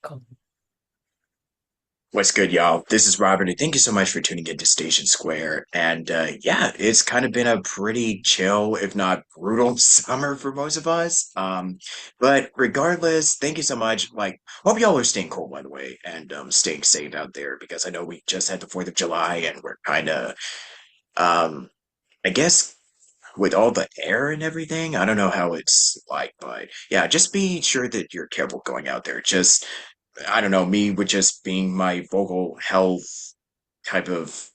Cool. What's good, y'all? This is Robert, and thank you so much for tuning into Station Square. And yeah, it's kind of been a pretty chill, if not brutal, summer for most of us. But regardless, thank you so much. Hope y'all are staying cool, by the way, and staying safe out there because I know we just had the 4th of July, and we're kind of, um, I guess, with all the air and everything. I don't know how it's like, but yeah, just be sure that you're careful going out there. Just I don't know, me with just being my vocal health type of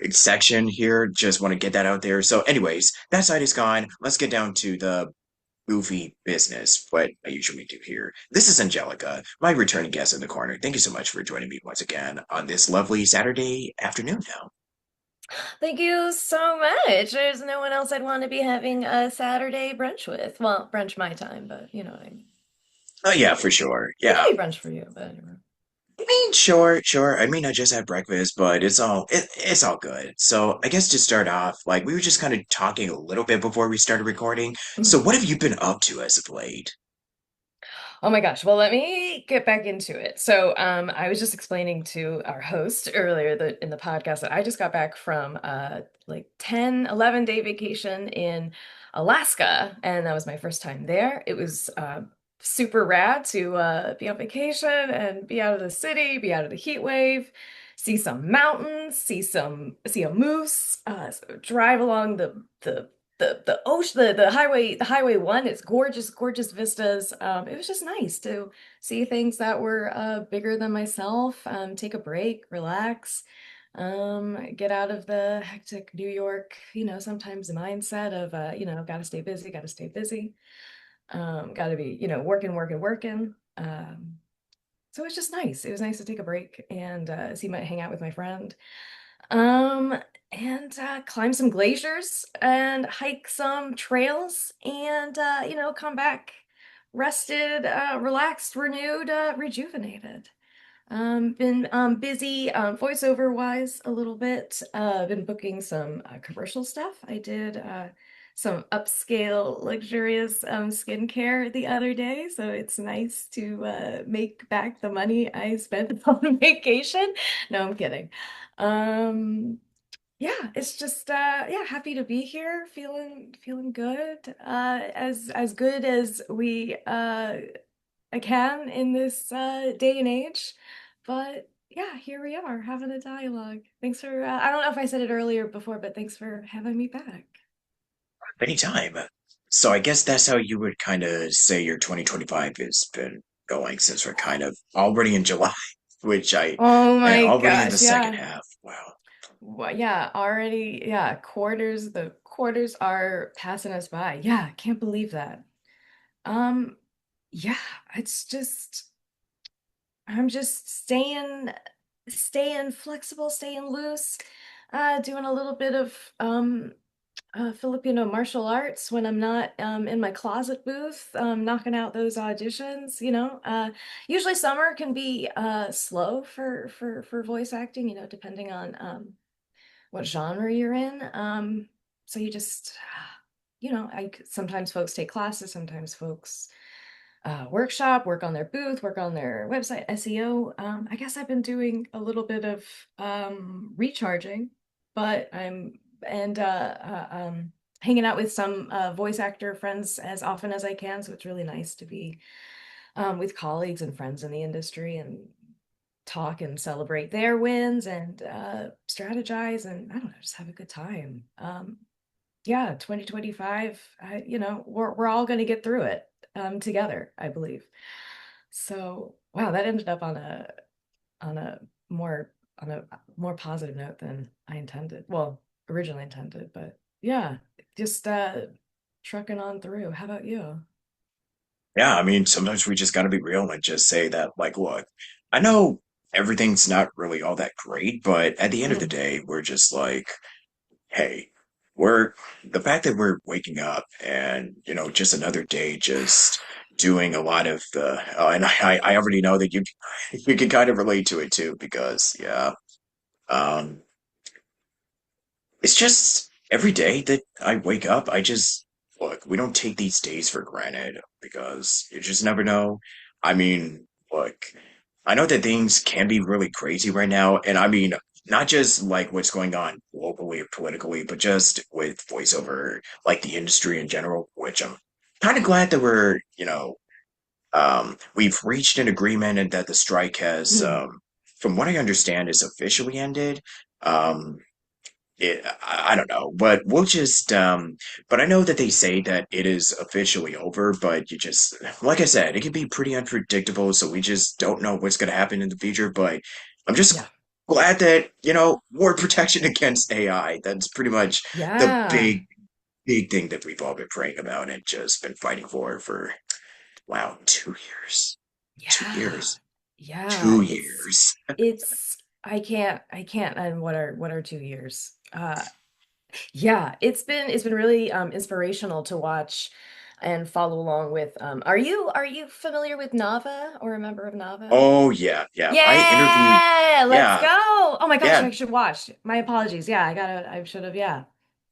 section here. Just want to get that out there. So, anyways, that side is gone. Let's get down to the movie business, what I usually do here. This is Angelica, my returning guest in the corner. Thank you so much for joining me once again on this lovely Saturday afternoon now. Thank you so much. There's no one else I'd want to be having a Saturday brunch with. Well, brunch my time, but you know what I mean. Oh, yeah, for sure. It Yeah. could be brunch for you, but anyway. I mean, sure, sure. I mean, I just had breakfast, but it's all good. So I guess to start off, like we were just kind of talking a little bit before we started recording. So Mhm. what have you been up to as of late? Oh my gosh. Well, let me get back into it. So, I was just explaining to our host earlier that in the podcast that I just got back from like 10, 11-day vacation in Alaska, and that was my first time there. It was super rad to be on vacation and be out of the city, be out of the heat wave, see some mountains, see a moose, drive along the ocean, the highway one. It's gorgeous, gorgeous vistas. It was just nice to see things that were bigger than myself, take a break, relax, get out of the hectic New York, sometimes the mindset of gotta stay busy, gotta stay busy, gotta be, working, working, working. So it was just nice. It was nice to take a break and hang out with my friend. Um, and climb some glaciers and hike some trails and come back rested, relaxed, renewed, rejuvenated. Been busy voiceover wise a little bit. Been booking some commercial stuff. I did some upscale luxurious skincare the other day, so it's nice to make back the money I spent on vacation. No, I'm kidding. Um, yeah, it's just yeah, happy to be here, feeling good. As good as we I can in this day and age. But yeah, here we are having a dialogue. Thanks for, I don't know if I said it earlier before, but thanks for having me back. Anytime. So I guess that's how you would kind of say your 2025 has been going since we're kind of already in July, Oh and my already in the gosh, second yeah. half. Wow. Well, yeah, already, yeah, the quarters are passing us by. Yeah, can't believe that. Um, yeah, it's just, I'm just staying flexible, staying loose, doing a little bit of Filipino martial arts when I'm not in my closet booth, knocking out those auditions. Usually summer can be slow for voice acting, depending on what genre you're in. So you just, sometimes folks take classes, sometimes folks workshop, work on their booth, work on their website, SEO. I guess I've been doing a little bit of recharging, but hanging out with some voice actor friends as often as I can. So it's really nice to be with colleagues and friends in the industry and talk and celebrate their wins and strategize and I don't know, just have a good time. Yeah, 2025, we're all going to get through it together, I believe. So, wow, that ended up on a more on a more positive note than I intended. Well, originally intended, but yeah, just trucking on through. How about you? Yeah, I mean, sometimes we just got to be real and just say that, like, look, I know everything's not really all that great, but at the end of the Mm. day, we're just like, hey, we're the fact that we're waking up and, just another day, just doing a lot of and I already know that you can kind of relate to it too, because, yeah, um, it's just every day that I wake up, look, we don't take these days for granted because you just never know. I mean, look, I know that things can be really crazy right now, and I mean, not just like what's going on globally or politically, but just with voiceover, like the industry in general, which I'm kind of glad that we've reached an agreement and that the strike has, Mm, from what I understand, is officially ended. Um, I don't know, but we'll just but I know that they say that it is officially over, but you just like I said, it can be pretty unpredictable, so we just don't know what's going to happen in the future, but I'm just yeah. glad that, more protection against AI. That's pretty much the Yeah. big thing that we've all been praying about and just been fighting for wow, 2 years. Two Yeah. years. Yeah. 2 years. It's I can't and what are 2 years? Yeah, it's been really inspirational to watch and follow along with are you familiar with Nava or a member of Nava? Oh yeah, yeah. I interviewed Yeah, let's yeah, go. Oh my gosh, yeah, I should watch. My apologies. Yeah, I should have, yeah.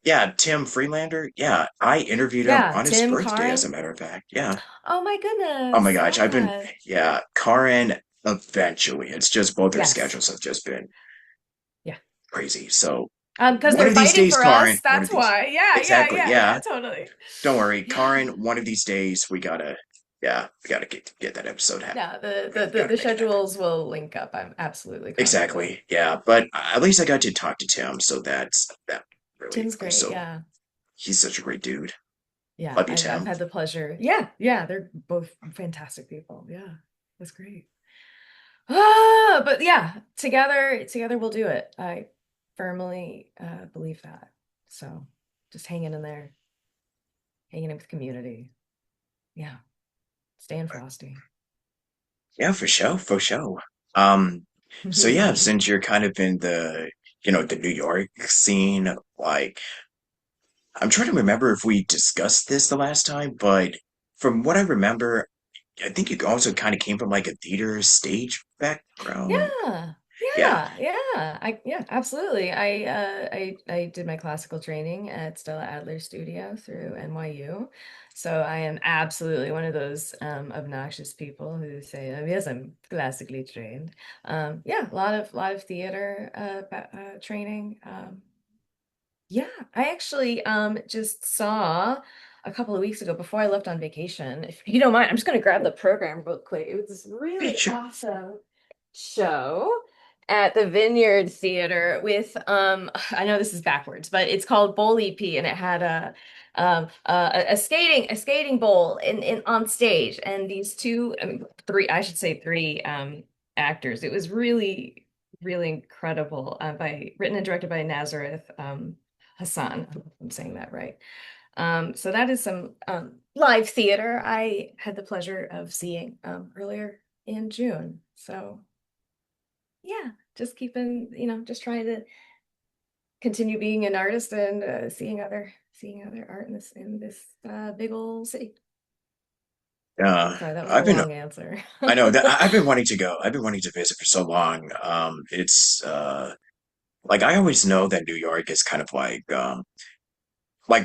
yeah, Tim Freelander. Yeah, I interviewed him Yeah, on his Tim birthday, as a Karin. matter of fact. Yeah. Oh my Oh my goodness. gosh, Yeah. yeah, Karin eventually. It's just both our Yes. schedules have just been Yeah. crazy. So Because one they're of these fighting days, for Karin, us. one That's of these. why. Yeah, yeah, Exactly. yeah, Yeah. yeah, totally. Don't worry, Yeah. Karin, one of these days yeah, we gotta get that episode happening. No, the, We the gotta, the gotta the make it happen. schedules will link up. I'm absolutely confident. Exactly. Yeah. But at least I got to talk to Tim, so that really Tim's great. also Yeah. he's such a great dude. Yeah, Love you, I've Tim. had the pleasure. Yeah, yeah, they're both fantastic people. Yeah, that's great. But yeah, together we'll do it. I firmly believe that. So just hanging in there, hanging in with the community. Yeah, staying frosty. Yeah, for sure, for sure. Um, so yeah, since you're kind of in the New York scene, like I'm trying to remember if we discussed this the last time, but from what I remember, I think you also kind of came from like a theater stage background. Yeah, Yeah, yeah, absolutely. I did my classical training at Stella Adler Studio through NYU. So I am absolutely one of those obnoxious people who say, oh, yes, I'm classically trained. Yeah, a lot of theater training. Yeah, I actually just saw a couple of weeks ago before I left on vacation. If you don't mind, I'm just gonna grab the program real quick. It was this yeah, really sure. awesome show at the Vineyard Theater with I know this is backwards, but it's called Bowly P and it had a skating bowl in on stage and these two I mean, three I should say three actors. It was really incredible by written and directed by Nazareth Hassan. I hope I'm saying that right. So that is some live theater I had the pleasure of seeing earlier in June. So yeah, just just trying to continue being an artist and seeing other art in this big old city. Sorry, that was a I've been long answer. I know that I've been wanting to go. I've been wanting to visit for so long. It's like I always know that New York is kind of like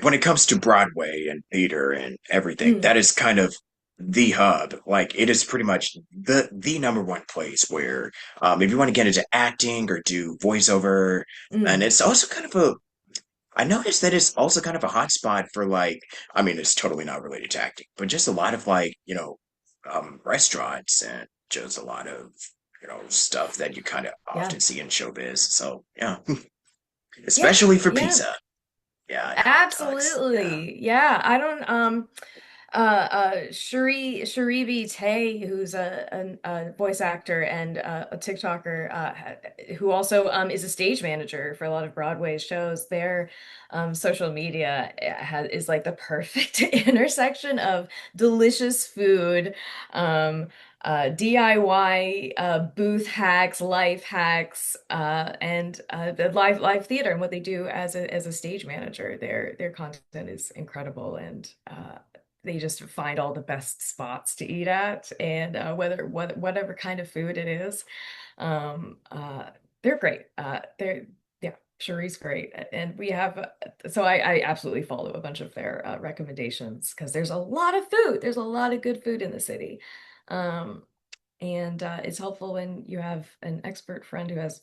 when it comes to Broadway and theater and everything, Mm, that is kind of the hub. Like it is pretty much the number one place where if you want to get into acting or do voiceover, and mm. it's also kind of a I noticed that it's also kind of a hot spot for like I mean it's totally not related to acting, but just a lot of restaurants and just a lot of stuff that you kind of Yeah. often see in showbiz. So yeah, Yeah. especially for Yeah. pizza. Yeah, and hot dogs. Yeah. Absolutely. Yeah. I don't Sharivi Tay, who's a voice actor and a TikToker, who also is a stage manager for a lot of Broadway shows. Their social media is like the perfect intersection of delicious food, um, DIY booth hacks, life hacks, and the live theater and what they do as a stage manager. Their content is incredible and they just find all the best spots to eat at and whatever kind of food it is. Um, uh, they're great. They're yeah, Cherie's great. And we have so I absolutely follow a bunch of their recommendations because there's a lot of food. There's a lot of good food in the city. Um, and it's helpful when you have an expert friend who has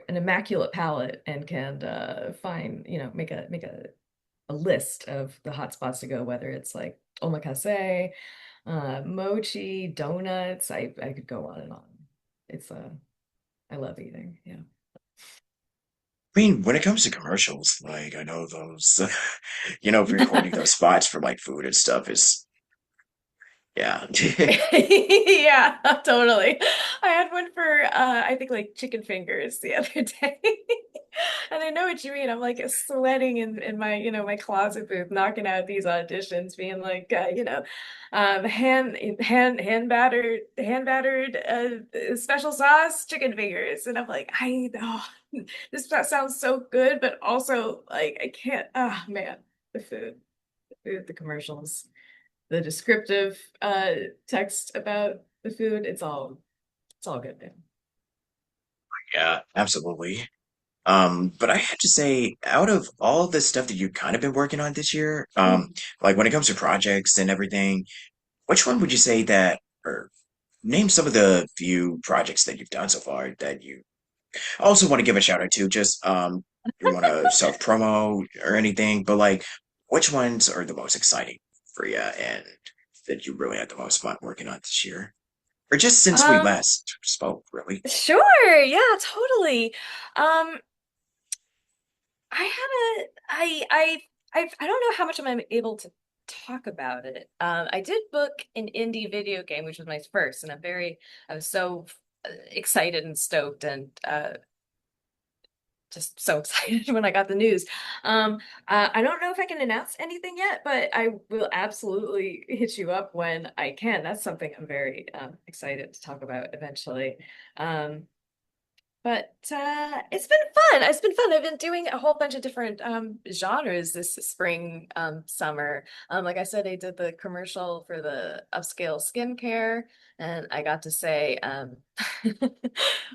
an immaculate palate and can find, make a list of the hot spots to go, whether it's like omakase, mochi, donuts. I could go on and on. It's I love eating. Yeah. I mean, when it comes to commercials, like I know those, recording those spots for like food and stuff is, yeah. Yeah, totally. I had one for I think like chicken fingers the other day. And I know what you mean. I'm like sweating in my, my closet booth, knocking out these auditions, being like, hand battered special sauce chicken fingers. And I'm like, I know this sounds so good, but also like I can't, oh man, the food, the commercials, the descriptive text about the food. It's all good, man. Yeah, absolutely. But I have to say, out of all the stuff that you've kind of been working on this year, Mhm. like when it comes to projects and everything, which one would you say that, or name some of the few projects that you've done so far that you also want to give a shout out to? Just you want to self promo or anything, but like, which ones are the most exciting for you and that you really had the most fun working on this year, or just since we Um, last spoke, really? sure. Yeah, totally. Um, I had a I don't know how much I'm able to talk about it. I did book an indie video game, which was my first, and I was so excited and stoked and just so excited when I got the news. I don't know if I can announce anything yet, but I will absolutely hit you up when I can. That's something I'm very excited to talk about eventually. Um, but it's been fun. It's been fun. I've been doing a whole bunch of different genres this spring, summer. Like I said, I did the commercial for the upscale skincare, and I got to say,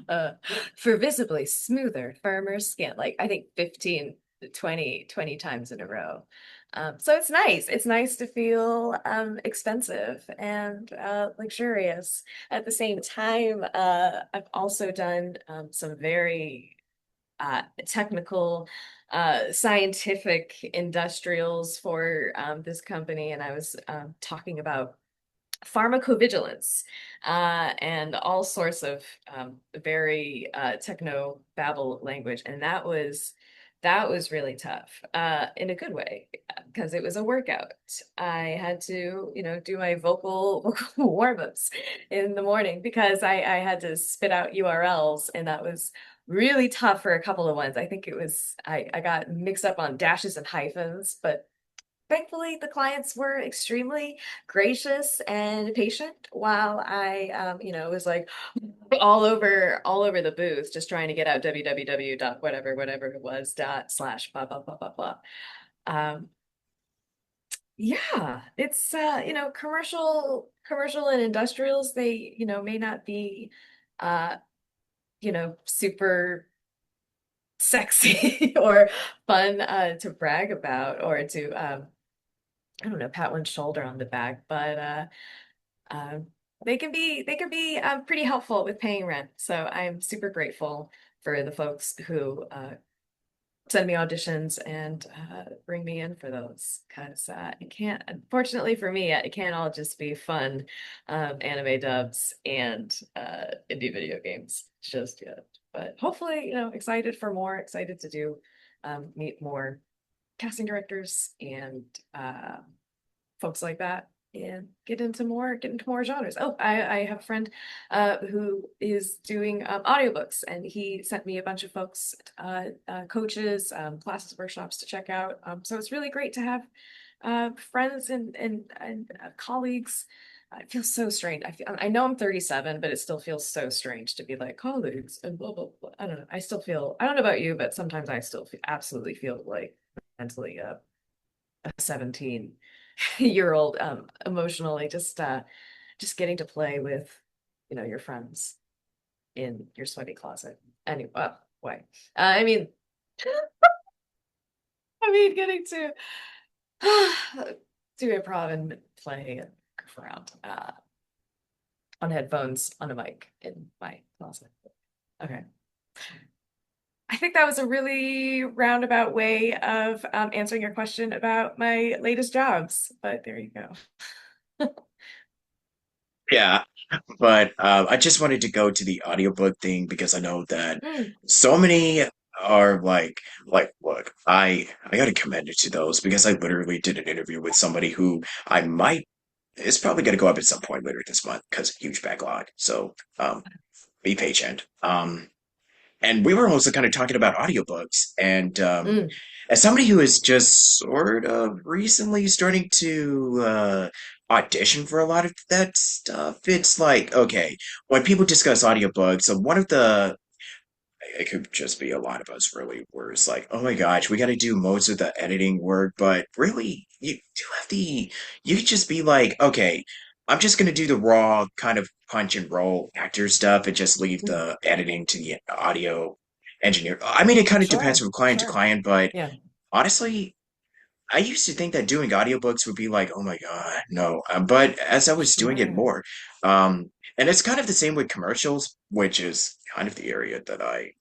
uh, for visibly smoother, firmer skin, like I think 15, 20 times in a row. So it's nice. It's nice to feel expensive and luxurious. At the same time, I've also done some very technical, scientific industrials for this company, and I was talking about pharmacovigilance and all sorts of very techno babble language, and that was really tough in a good way because it was a workout. I had to, do my vocal warm-ups in the morning because I had to spit out URLs, and that was really tough for a couple of ones. I think it was I got mixed up on dashes and hyphens, but thankfully the clients were extremely gracious and patient while I was like all over the booth just trying to get out www dot whatever it was dot slash blah blah blah blah blah. um yeah, it's commercial and industrials, they may not be uh super sexy or fun to brag about or to I don't know, pat one's shoulder on the back, but um, they can be pretty helpful with paying rent. So I'm super grateful for the folks who send me auditions and bring me in for those because it can't, unfortunately for me, it can't all just be fun anime dubs and indie video games just yet. But hopefully, excited for more, excited to do meet more casting directors and folks like that and get into more genres. Oh, I have a friend who is doing audiobooks, and he sent me a bunch of folks, coaches, classes, workshops to check out. So it's really great to have friends and colleagues. It feels so strange. I know I'm 37, but it still feels so strange to be like colleagues and blah blah blah. I don't know. I don't know about you, but sometimes I still absolutely feel like mentally a 17-year old emotionally just getting to play with your friends in your sweaty closet anyway. Why I mean getting to do improv and play and goof around. on headphones on a mic in my closet. Okay. I think that was a really roundabout way of answering your question about my latest jobs, but there you go. Yeah, but I just wanted to go to the audiobook thing because I know that Mm, so many are like look, I gotta commend it to those because I literally did an interview with somebody who I might it's probably gonna go up at some point later this month because huge backlog. So be patient. And we were also kind of talking about audiobooks and mm, as somebody who is just sort of recently starting to audition for a lot of that stuff, it's like, okay, when people discuss audiobooks, one of the it could just be a lot of us really where it's like, oh my gosh, we got to do most of the editing work, but really, you do have you could just be like, okay, I'm just gonna do the raw kind of punch and roll actor stuff and just leave mm. the editing to the audio engineer. I mean, it kind of depends Sure, from client to sure. client, but Yeah, honestly, I used to think that doing audiobooks would be like, oh my God, no. But as I was doing it sure. more, and it's kind of the same with commercials, which is kind of the area that I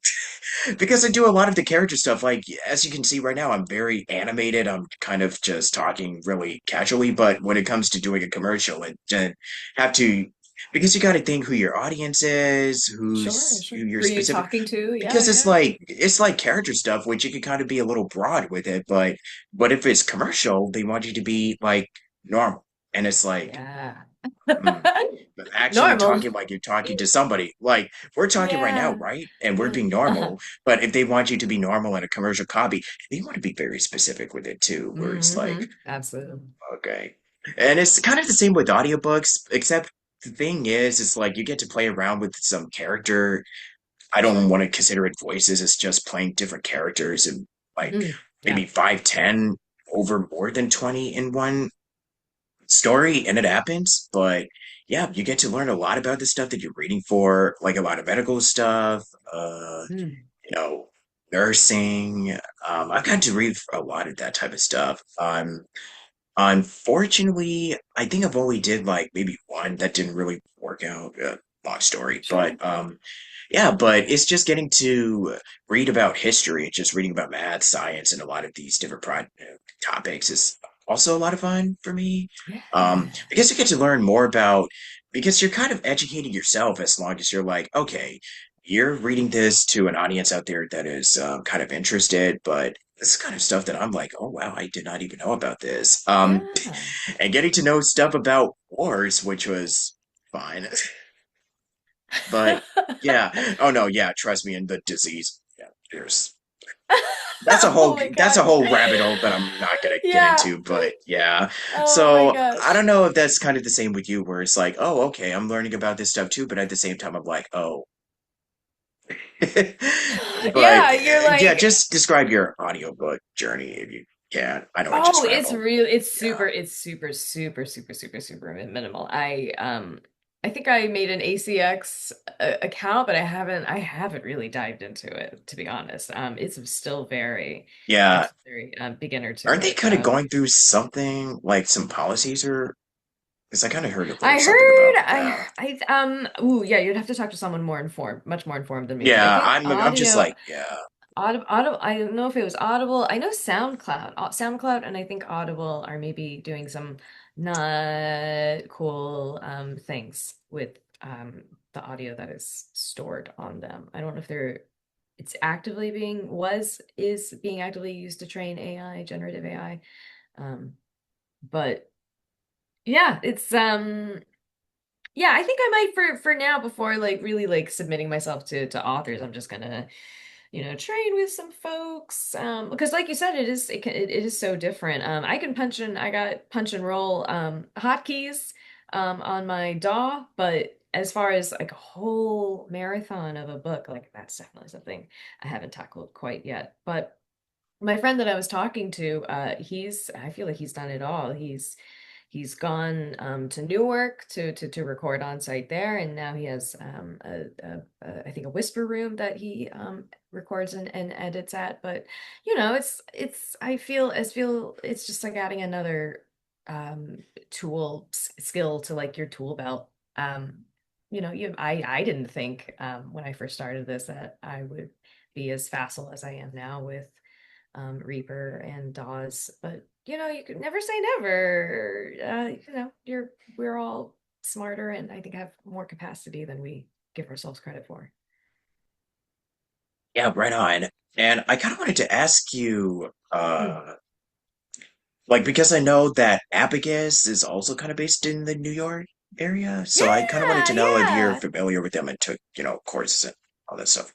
because I do a lot of the character stuff. Like, as you can see right now, I'm very animated. I'm kind of just talking really casually. But when it comes to doing a commercial, it have to, because you got to think who your audience is, Sure, who sure. your Who are you specific, talking to? Yeah, because yeah. it's like character stuff, which you can kind of be a little broad with it. But if it's commercial, they want you to be like normal, and it's like. Yeah. hmm, actually Normal. talking like you're talking to somebody. Like we're talking right now, Yeah. right? And we're Yeah. being normal. But if they want you to be normal in a commercial copy, they want to be very specific with it too, where it's like, Absolutely. okay. And it's kind of the same with audiobooks, except the thing is, it's like you get to play around with some character. I don't Sure. want to consider it voices, it's just playing different characters and like Mm, maybe yeah. 5, 10 over more than 20 in one story and it happens, but yeah, you get to learn a lot about the stuff that you're reading for, like a lot of medical stuff, Mm, you know, nursing. I've gotten to read a lot of that type of stuff. Unfortunately, I think I've only did like maybe one that didn't really work out. Long story, sure. but yeah, but it's just getting to read about history and just reading about math, science, and a lot of these different topics is also a lot of fun for me. Yeah. Because you get to learn more about because you're kind of educating yourself as long as you're like, okay, you're reading this to an audience out there that is kind of interested, but this is kind of stuff that I'm like, oh wow, I did not even know about this. Yeah. And getting to know stuff about wars, which was fine. But yeah, oh no, yeah, trust me, in the disease, yeah, there's Oh my that's a gosh. whole rabbit hole that I'm not gonna get Yeah. into. But yeah, Oh my so I don't gosh. know if that's kind of the same with you, where it's like, oh, okay, I'm learning about this stuff too, but at the same time, I'm like, oh. But Yeah, you're yeah, like, just describe your audiobook journey if you can. I know I oh, just it's rambled. real. Yeah. It's super minimal. I think I made an ACX account, but I haven't really dived into it, to be honest. It's still I'm Yeah. still very beginner to Aren't they it. kind of going through something like some policies or because I kind of heard a little I something heard about that. ooh, yeah, you'd have to talk to someone more informed, much more informed than me. But I Yeah, think I'm just like, yeah. Audible, I don't know if it was Audible. I know SoundCloud and I think Audible are maybe doing some not cool things with the audio that is stored on them. I don't know if it's actively being was is being actively used to train AI, generative AI. But yeah, it's yeah, I think I might for now before like really like submitting myself to authors, I'm just gonna train with some folks. Because like you said, it is so different. I got punch and roll hotkeys on my DAW, but as far as like a whole marathon of a book, like that's definitely something I haven't tackled quite yet. But my friend that I was talking to, I feel like he's done it all. He's gone to Newark to record on site there, and now he has I think a whisper room that he records and edits at. But I feel it's just like adding another tool skill to like your tool belt. I didn't think when I first started this that I would be as facile as I am now with Reaper and Dawes. But you could never say never. We're all smarter and I think have more capacity than we give ourselves credit for. Yeah, right on. And I kind of wanted to ask you, Mm. like, because I know that Abacus is also kind of based in the New York area, so I kind of wanted Yeah, to know if you're yeah. familiar with them and took, courses and all that stuff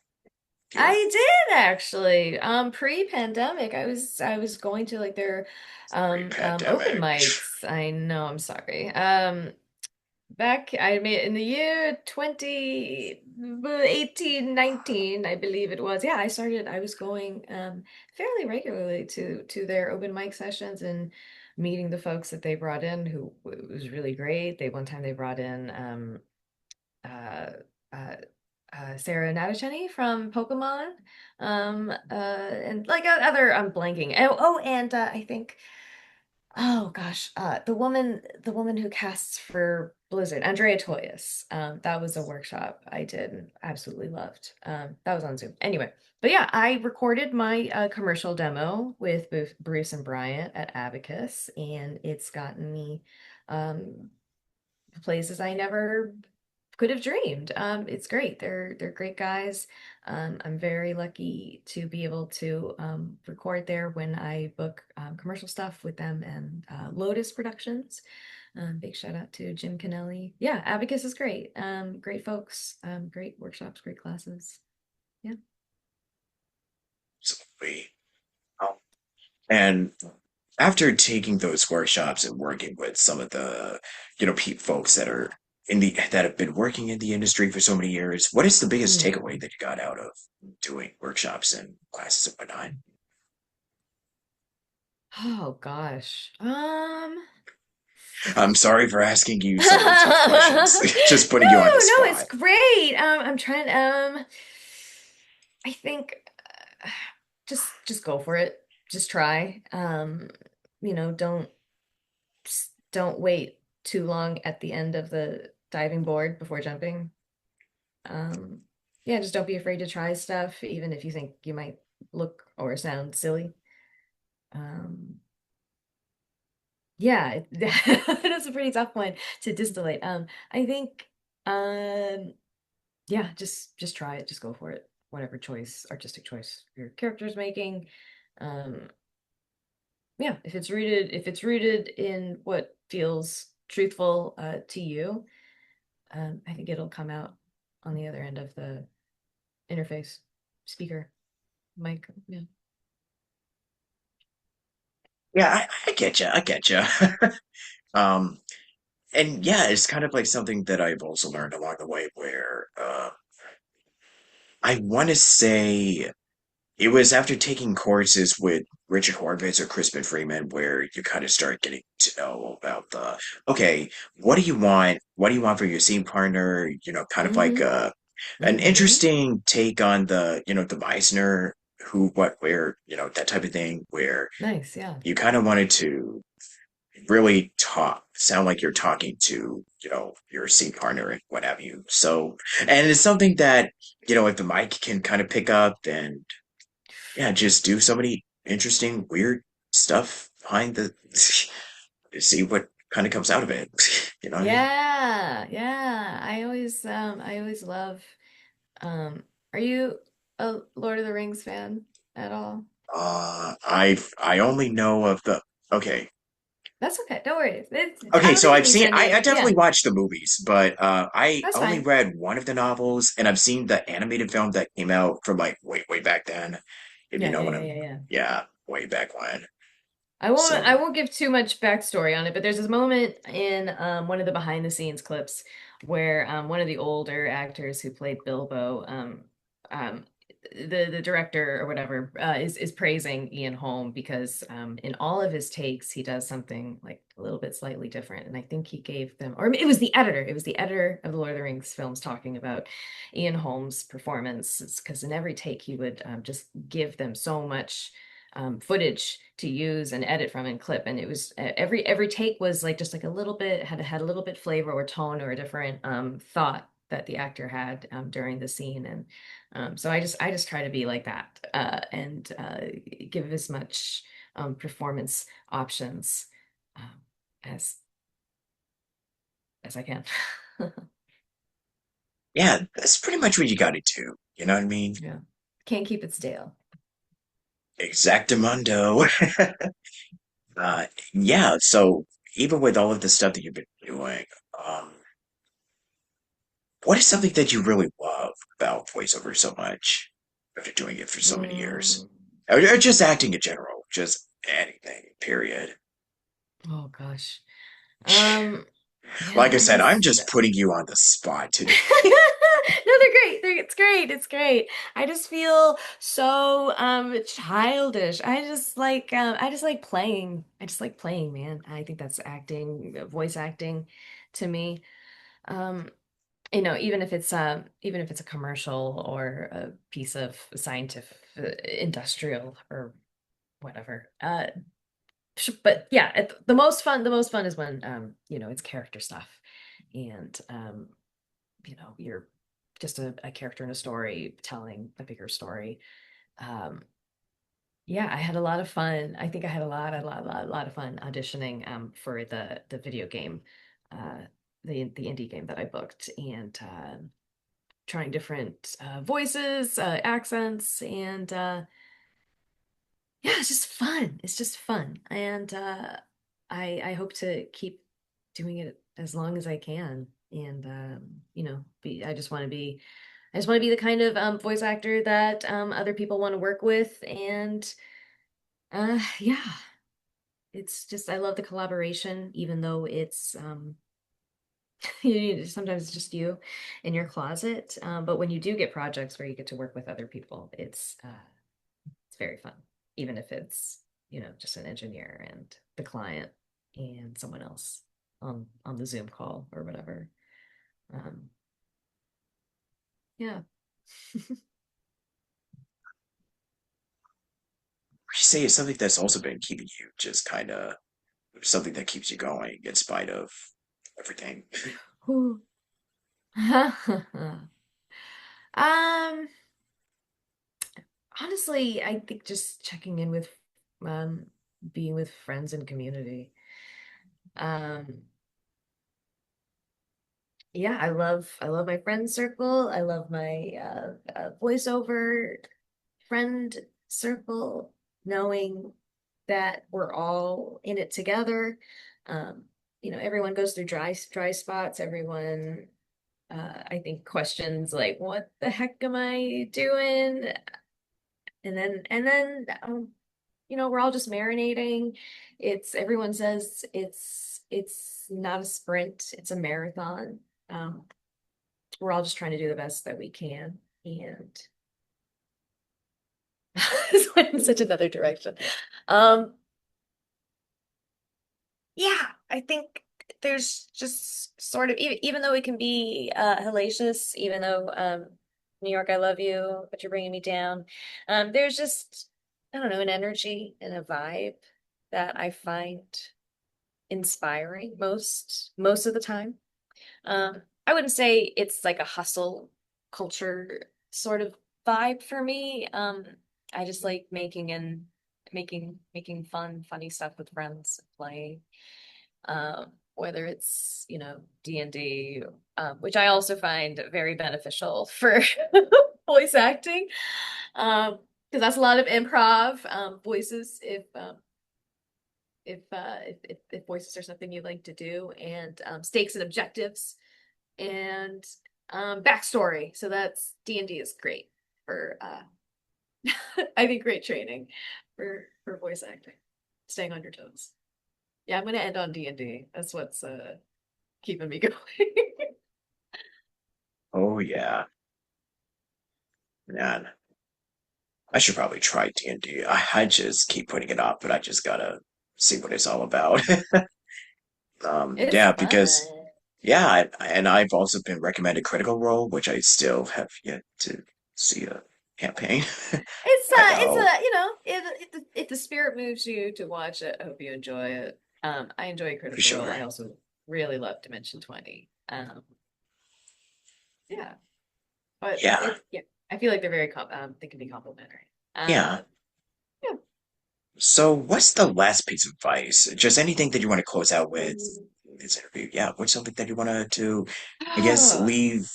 here. I did actually. Pre-pandemic, I was going to like their open Pre-pandemic. mics. I know, I'm sorry. Back I made in the year 2018, 19, I believe it was. Yeah, I was going fairly regularly to their open mic sessions and meeting the folks that they brought in who was really great. One time they brought in uh, uh, Sarah Natacheni from Pokemon, and like other. I'm blanking. And I think, oh gosh, the woman who casts for Blizzard, Andrea Toyas. That was a workshop I did and absolutely loved. That was on Zoom. Anyway, but yeah, I recorded my commercial demo with both Bruce and Bryant at Abacus, and it's gotten me um, places I never could have dreamed. It's great. They're great guys. I'm very lucky to be able to record there when I book commercial stuff with them and Lotus Productions. Big shout out to Jim Kennelly. Yeah, Abacus is great. Great folks. Great workshops. Great classes. Yeah. Absolutely. And after taking those workshops and working with some of the, folks that are that have been working in the industry for so many years, what is the biggest takeaway Hmm. that you got out of doing workshops and classes and whatnot? Oh gosh. I'm sorry for asking you No, so many tough questions. Just putting you on the no, it's spot. great. I'm trying. I think just go for it. Just try. Don't wait too long at the end of the diving board before jumping. Um, yeah, just don't be afraid to try stuff, even if you think you might look or sound silly. Um, yeah, that's a pretty tough one to distillate. I think, um, yeah, just try it, just go for it. Whatever artistic choice your character's making. Um, yeah, if it's rooted in what feels truthful to you, I think it'll come out on the other end of the interface, speaker, mic. Yeah. Yeah, I get you. I get you. Um, and yeah, it's kind of like something that I've also learned along the way where I want to say it was after taking courses with Richard Horvitz or Crispin Freeman where you kind of start getting to know about okay, what do you want? What do you want for your scene partner? Kind of like Mm-hmm. an Mm-hmm. interesting take on the Meisner who, what, where, that type of thing where Nice. Yeah. you kind of wanted to really sound like you're talking to, your scene partner and what have you. So, and it's something that, if the mic can kind of pick up and yeah, just do so many interesting, weird stuff behind the see what kind of comes out of it. You know what I mean? Yeah. Yeah. I always love um are you a Lord of the Rings fan at all? I only know of the okay. That's okay. Don't worry. I Okay, don't so think it I've needs seen any. I Yeah, definitely watched the movies, but I that's only fine. read one of the novels and I've seen the animated film that came out from like way back then. If you Yeah, know yeah, what yeah, I'm yeah, yeah. yeah, way back when. I won't I So won't give too much backstory on it, but there's this moment in one of the behind the scenes clips where one of the older actors who played Bilbo, um, the director or whatever, is praising Ian Holm because in all of his takes he does something like a little bit slightly different, and I think he gave them, or it was the editor, of the Lord of the Rings films talking about Ian Holm's performance, because in every take he would just give them so much footage to use and edit from and clip, and it was every take was like just like a little bit had a little bit flavor or tone or a different thought that the actor had during the scene, and so I just try to be like that and give as much performance options um, as as I can. Yeah, that's pretty much what you got to do. You know what I mean? Yeah, can't keep it stale. Exactamundo. Uh, yeah, so even with all of the stuff that you've been doing, um, what is something that you really love about voiceover so much after doing it for so many years? Mm, Or just acting in general, just anything, period. oh gosh. Um, man, Like I I said, I'm just just putting you on the spot today. No, they're great. It's great. It's great. I just feel so childish. I just like playing. I just like playing, man. I think that's acting, voice acting to me. Um, even if it's a commercial or a piece of scientific, industrial or whatever. But yeah, the most fun is when it's character stuff and you're just a character in a story telling a bigger story. Um, yeah, I had a lot of fun. I think I had a lot of fun auditioning for the video game, uh, the indie game that I booked, and trying different voices, accents, and yeah, it's just fun. It's just fun, and I hope to keep doing it as long as I can. And be I just want to be the kind of voice actor that other people want to work with. And yeah, it's just, I love the collaboration, even though it's, sometimes it's just you in your closet. But when you do get projects where you get to work with other people, it's very fun, even if it's, just an engineer and the client and someone else on the Zoom call or whatever. Um, yeah. You say it's something that's also been keeping you just kind of something that keeps you going in spite of everything. Whew. Um, Honestly, I think just checking in with um being with friends and community. Um yeah, I love my friend circle. I love my voiceover friend circle, knowing that we're all in it together. Um, everyone goes through dry spots. Everyone I think questions like what the heck am I doing? And then we're all just marinating. It's Everyone says it's not a sprint, it's a marathon. Um, we're all just trying to do the best that we can. And this went in such another direction. Um, yeah, I think there's just sort of even though it can be hellacious, even though New York, I love you, but you're bringing me down. There's just I don't know an energy and a vibe that I find inspiring most of the time. I wouldn't say it's like a hustle culture sort of vibe for me. I just like making funny stuff with friends, playing. Whether it's, D&D, which I also find very beneficial for voice acting. Because that's a lot of improv, voices if voices are something you like to do, and stakes and objectives and backstory. So that's D&D is great for I think great training for voice acting, staying on your toes. Yeah, I'm gonna end on D&D. That's what's keeping me going. Oh yeah, man. I should probably try D&D. I just keep putting it off, but I just gotta see what it's all about. It's Yeah, because fun. yeah, and I've also been recommended Critical Role, which I still have yet to see a campaign. I It's know if the spirit moves you to watch it, I hope you enjoy it. I enjoy for Critical Role. sure. I also really love Dimension 20. Yeah, but Yeah, it's yeah. I feel like they're very they can be complimentary. yeah. Yeah. So, what's the last piece of advice? Just anything that you want to close out with Ooh. this interview? Yeah, what's something that you want to, I guess, Oh, leave?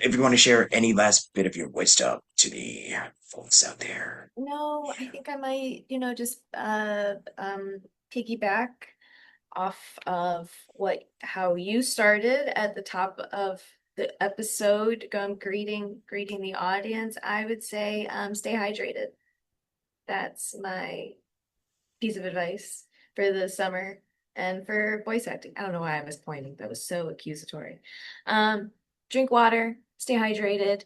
If you want to share any last bit of your wisdom to the folks out there. no, I think I might, just piggyback off of how you started at the top of the episode, greeting the audience. I would say stay hydrated. That's my piece of advice for the summer and for voice acting. I don't know why I was pointing. That was so accusatory. Um, Drink water, stay hydrated.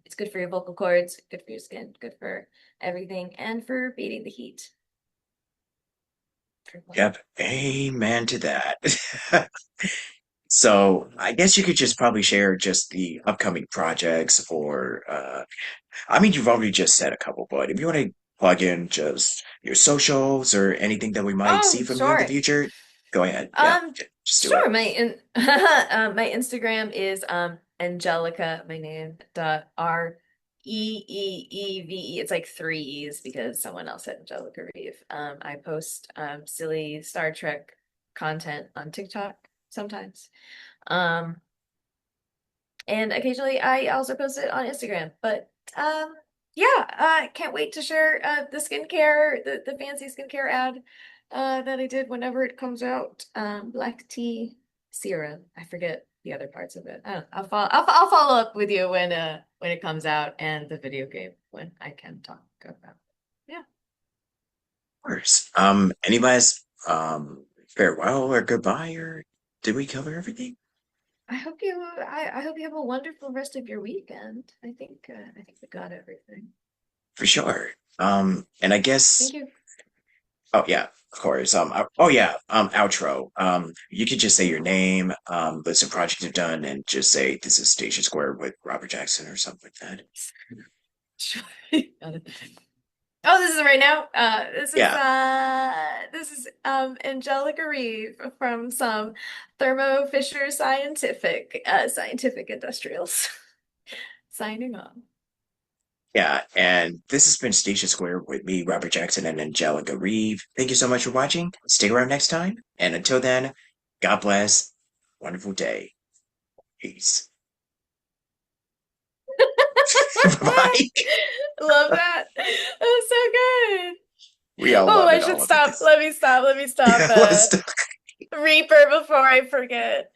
It's good for your vocal cords, good for your skin, good for everything, and for beating the heat. Drink water. Yep, amen to that. So, I guess you could just probably share just the upcoming projects or I mean, you've already just said a couple, but if you want to plug in just your socials or anything that we might Oh, see from you in the sure. future, go ahead. Yeah, Um, just do sure. it. My Instagram is Angelica, my name, Reeve. It's like three E's because someone else said Angelica Reeve. I post silly Star Trek content on TikTok sometimes. Um, and occasionally I also post it on Instagram. But yeah, I can't wait to share the fancy skincare ad that I did whenever it comes out. Black tea serum. I forget the other parts of it. I don't, I'll follow up with you when it comes out and the video game when I can talk about it. Yeah. Of course. Any last farewell or goodbye, or did we cover everything? I hope you have a wonderful rest of your weekend. I think we got everything. For sure. And I Thank guess, you. oh yeah, of course. Oh yeah, outro. You could just say your name, list of projects you've done, and just say this is Station Square with Robert Jackson or something like that. Got it. Oh, this is right now. Yeah, This is Angelica Reeve from some Thermo Fisher Scientific Industrials. Signing off. yeah. And this has been Station Square with me, Robert Jackson, and Angelica Reeve. Thank you so much for watching. Stick around next time. And until then, God bless. Wonderful day. Peace. Bye. Love that. That was so good. We all Oh, love I it, should all of it. stop. Let me stop Yeah, let's Reaper before I forget.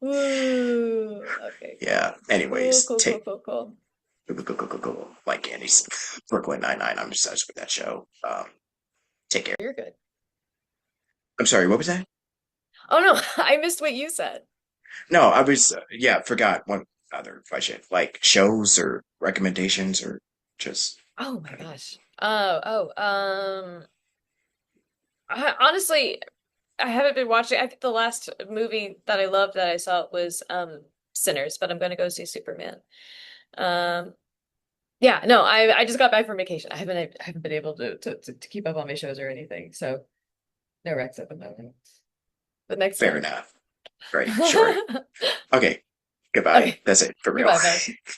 Ooh. Okay, cool. yeah. Cool, Anyways, cool, cool, take cool, cool. like Andy's Brooklyn Nine-Nine. I'm obsessed with that show. Take care. You're good. I'm sorry, what was that? Oh no, I missed what you said. No, I was yeah, forgot one other question. Like shows or recommendations or just Oh my gosh. Honestly, I haven't been watching. I think the last movie that I loved that I saw was Sinners, but I'm gonna go see Superman. Um, yeah, no, I just got back from vacation. I haven't been able to keep up on my shows or anything, so no Rex at the moment. But next fair time. enough. Right, sure. Okay, goodbye. Okay, That's it for real. goodbye, bye.